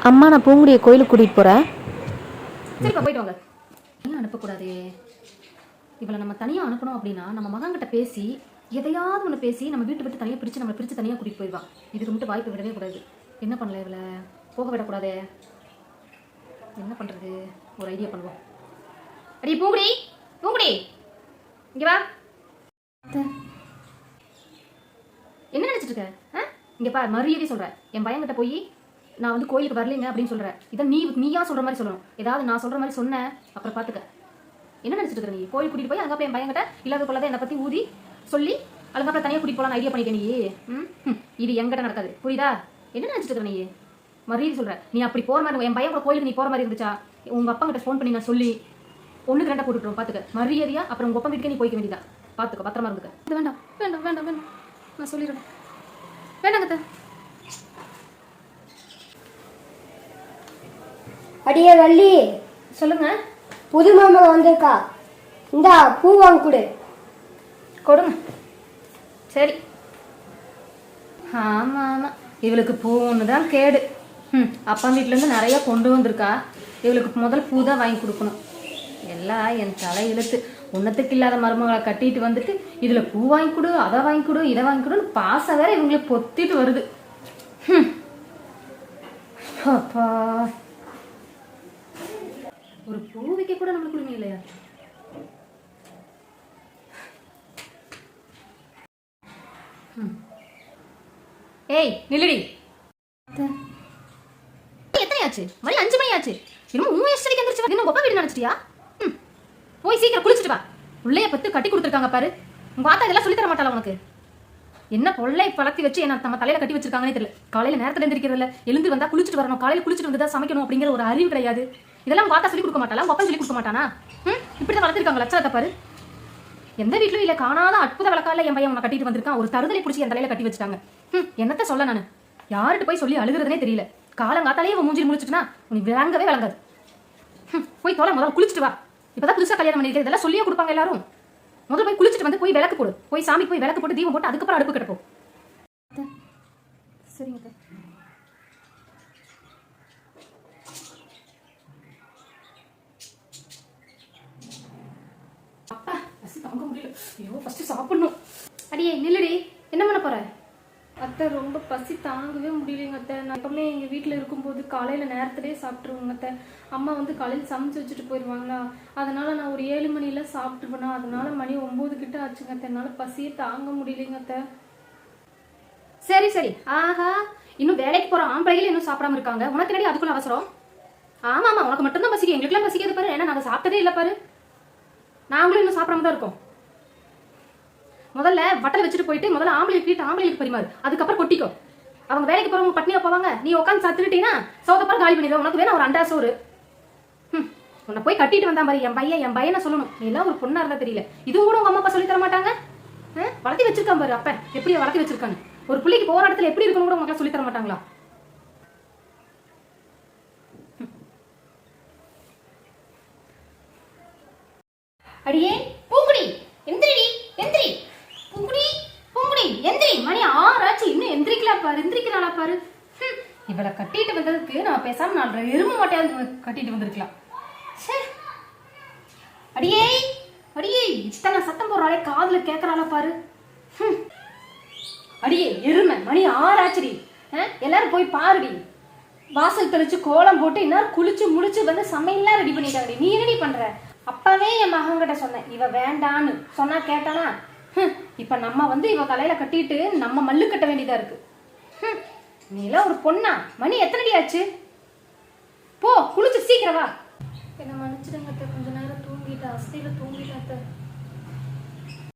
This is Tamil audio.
அம்மா நான் பூங்குடியை கோயிலுக்கு கூட்டிகிட்டு போகிறேன். சரிப்பா போயிட்டு வாங்க. தனியாக அனுப்பக்கூடாது. இவளை நம்ம தனியாக அனுப்பணும் அப்படின்னா நம்ம மகன்கிட்ட பேசி எதையாவது ஒன்று பேசி நம்ம வீட்டு விட்டு தனியாக பிரித்து நம்மளை பிரித்து தனியாக கூட்டிகிட்டு போயிடுவான். இதுக்கு மட்டும் வாய்ப்பு விடவே கூடாது. என்ன பண்ணல இவளை போக விடக்கூடாதே. என்ன பண்ணுறது? ஒரு ஐடியா பண்ணுவோம். அடி பூங்குடி, பூங்குடி இங்கே வா. என்ன நினச்சிட்டு இருக்க? இங்கே பா, மரியாதை சொல்கிறேன். என் பையன்கிட்ட போய் நான் வந்து கோயிலுக்கு வரலைங்க அப்படின்னு சொல்கிறேன். இதை நீயா சொல்கிற மாதிரி சொல்லணும். ஏதாவது நான் சொல்கிற மாதிரி சொன்னேன் அப்புறம் பார்த்துக்க. என்ன நினச்சிட்டு இருக்க நீ? கோயில் கூட்டிகிட்டு போய் அங்கே போய் என் பையன்கிட்ட இல்லாத கொள்ளதை என்னை பற்றி ஊதி சொல்லி அதுக்கப்புறம் தனியாக கூட்டிகிட்டு போகலான்னு ஐடியா பண்ணிட்டேன் நீ. இது எங்கிட்ட நடக்காது, புரியுதா? என்ன நினச்சிட்டு இருக்க நீ? மரியாதை சொல்கிறேன். நீ அப்படி போகிற மாதிரி என் பையன் கூட கோயிலுக்கு நீ போகிற மாதிரி இருந்துச்சா உங்கள் அப்பா கிட்ட ஃபோன் பண்ணி நான் சொல்லி 1-2 போட்டுட்டுருவோம். பார்த்துக்க மரியாதையா. அப்புறம் உங்கள் அப்பா வீட்டுக்கு நீ போய்க்க வேண்டியதா. பார்த்துக்க, பத்திரமா இருந்துக்க. இது வேண்டாம் வேண்டாம் வேண்டாம் வேண்டாம், நான் சொல்லிடுறேன். வேண்டாங்க. அடியே வள்ளி, சொல்லுங்க. புது மாமா வந்திருக்கா, இந்தா பூ வாங்க கொடு. கொடுங்க. சரி. ஆமாம் ஆமாம், இவளுக்கு பூ ஒன்று தான் கேடு. அப்பா வீட்டிலேருந்து நிறையா கொண்டு வந்திருக்கா. இவளுக்கு முதல்ல பூ தான் வாங்கி கொடுக்கணும். எல்லாம் என் தலை இழுத்து ஒன்றத்துக்கு இல்லாத மருமகளை கட்டிட்டு வந்துட்டு இதில் பூ வாங்கி கொடு, அதை வாங்கி கொடு, இதை வாங்கி கொடுன்னு பாசம் வேற இவங்களை பொத்திட்டு வருது. அப்பா, ஒரு பூ வைக்க கூட நம்மளுக்கு உரிமை இல்லையா? ஏய் நில்லுடி. எத்தனை ஆச்சு? மணி 5 மணி ஆச்சு. இன்னும் 3 வருஷத்துக்கு எந்திரிச்சு இன்னும் கொப்பா வீடு நினைச்சிட்டியா? போய் சீக்கிரம் குளிச்சுட்டு வா. உள்ளே பத்து கட்டி கொடுத்துருக்காங்க பாரு. உங்க ஆத்தா இதெல்லாம் சொல்லி தர மாட்டாளா உனக்கு? என்ன பொல்லை பழத்தி வச்சு என்ன நம்ம தலையில கட்டி வச்சிருக்காங்கன்னே தெரியல. காலையில நேரத்துல எந்திரிக்கிறதுல எழுந்து வந்தா குளிச்சுட்டு வரணும், காலையில குளிச்சுட்டு வந்து தான் சமைக்கணும் அப்படிங்கிற ஒரு அறிவு கிடையாது. இதெல்லாம் உங்க ஆத்தா சொல்லி கொடுக்க மாட்டாளா? உங்க அப்பா சொல்லி கொடுக்க மாட்டானா? இப்படிதான் வளர்த்திருக்காங்க லட்சணத்தை பாரு. எந்த வீட்லயும் இல்ல காணாத அற்புத வழக்கால என் பையன் உன்னை கட்டிட்டு வந்திருக்கான். ஒரு தருதலை பிடிச்சி என் தலையில கட்டி வச்சுட்டாங்க. என்னத்த சொல்ல நானு? யார்கிட்ட போய் சொல்லி அழுகிறதுனே தெரியல. காலங்காத்தாலே இவன் மூஞ்சி முடிச்சுட்டுனா உனக்கு விளங்கவே விளங்காது. போய் தோலை முதல்ல குளிச்சுட்டு வா. இப்பதான் புதுசா கல்யாணம் பண்ணிருக்கேன், இதெல்லாம் சொல்லியே கொடுப்பாங்க எல்லாரும். முதல்ல போய் குளிச்சுட்டு வந்து போய் விளக்கு போடு. போய் சாமிக்கு போய் விளக்கு போட்டு தீபம் போட்டு அதுக்கப்புறம் அடுப்பு கிடப்போம். சரிங்க. அப்பா பசி தாங்க முடியல. ஐயோ ஃபர்ஸ்ட் சாப்பிடணும். அடியே நில்லுடி. என்ன பண்ண போற? அத்தை ரொம்ப பசி தாங்கவே முடியலைங்க அத்தை. நான் எப்பவுமே எங்கள் வீட்டில் இருக்கும்போது காலையில் நேரத்திலே சாப்பிட்ருவோங்க அத்தை. அம்மா வந்து காலையில் சமைச்சு வச்சுட்டு போயிடுவாங்களா, அதனால நான் ஒரு 7 மணில சாப்பிட்டுருவேனா, அதனால மணி 9 கிட்ட ஆச்சுங்க அத்தை. என்னால் பசியே தாங்க முடியலைங்க அத்தை. சரி சரி. ஆஹா, இன்னும் வேலைக்கு போகிற ஆம்பளைகள் இன்னும் சாப்பிடாம இருக்காங்க. உனக்கு என்னடி அதுக்குள்ள அவசரம்? ஆமாம் ஆமாம், உனக்கு மட்டும்தான் பசிக்கும், எங்களுக்குலாம் பசிக்காது பாரு. ஏன்னா நாங்கள் சாப்பிட்டதே இல்லை பாரு. நாங்களும் இன்னும் சாப்பிடாம தான் இருக்கோம். முதல்ல வட்டலை வச்சுட்டு போயிட்டு முதல்ல ஆம்பளைக்கு பரிமாறு, அதுக்கப்புறம் கொட்டிக்கும். அவங்க வேலைக்கு போறவங்க பட்னியா போவாங்க, நீ உட்காந்து சாத்துட்டீங்கன்னா சோதப்பறம் காலி பண்ணிடுவேன். உனக்கு வேணா ஒரு அண்டா சோறு. உன்னை போய் கட்டிட்டு வந்தா மாதிரி என் பையனை சொல்லணும். நீ எல்லாம் ஒரு பொண்ணா இருந்தா தெரியல. இதுவும் கூட உங்க அம்மா அப்பா சொல்லி தர மாட்டாங்க. வளர்த்தி வச்சிருக்கான் பாரு அப்ப, எப்படி வளர்த்தி வச்சிருக்கான்னு. ஒரு பிள்ளைக்கு போற இடத்துல எப்படி இருக்கணும் கூட உங்களுக்கு சொல்லி தர மாட்டாங்களா? அடியே பூங்குடி, எந்திரி எந்திரி. பூங்குடி பூங்குடி எந்திரி. மணி 6 ஆச்சு, இன்னும் எந்திரிக்கிறாளா பாரு. இவளை கட்டிட்டு வந்ததுக்கு நான் பேசாம 4 எருமை மாட்டையாவது கட்டிட்டு வந்திருக்கலாம். அடியே அடியே, இத்தனை சத்தம் போடுறாளே, காதுல கேட்கறாளா பாரு. அடியே எருமை, மணி 6 ஆச்சுடி. எல்லாரும் போய் பாருடி. வாசல் தெளிச்சு கோலம் போட்டு இன்னும் குளிச்சு முடிச்சு வந்து சமையல்லாம் ரெடி பண்ணிட்டாங்கடி. நீ என்னடி பண்ற? அப்பவே என் மகன்கிட்ட சொன்னேன், இவ வேண்டான்னு சொன்னா கேட்டானா? இப்ப நம்ம வந்து இவ தலையில கட்டிட்டு நம்ம மல்லு கட்ட வேண்டியதா இருக்கு. நீ எல்லாம் ஒரு பொண்ணா? மணி எத்தனடி ஆச்சு? போ குளிச்சு சீக்கிரம் வா. என்ன மன்னிச்சிடுங்க, கொஞ்ச நேரம் தூங்கிட்டேன், அஸ்தியில தூங்கிட்டேன்.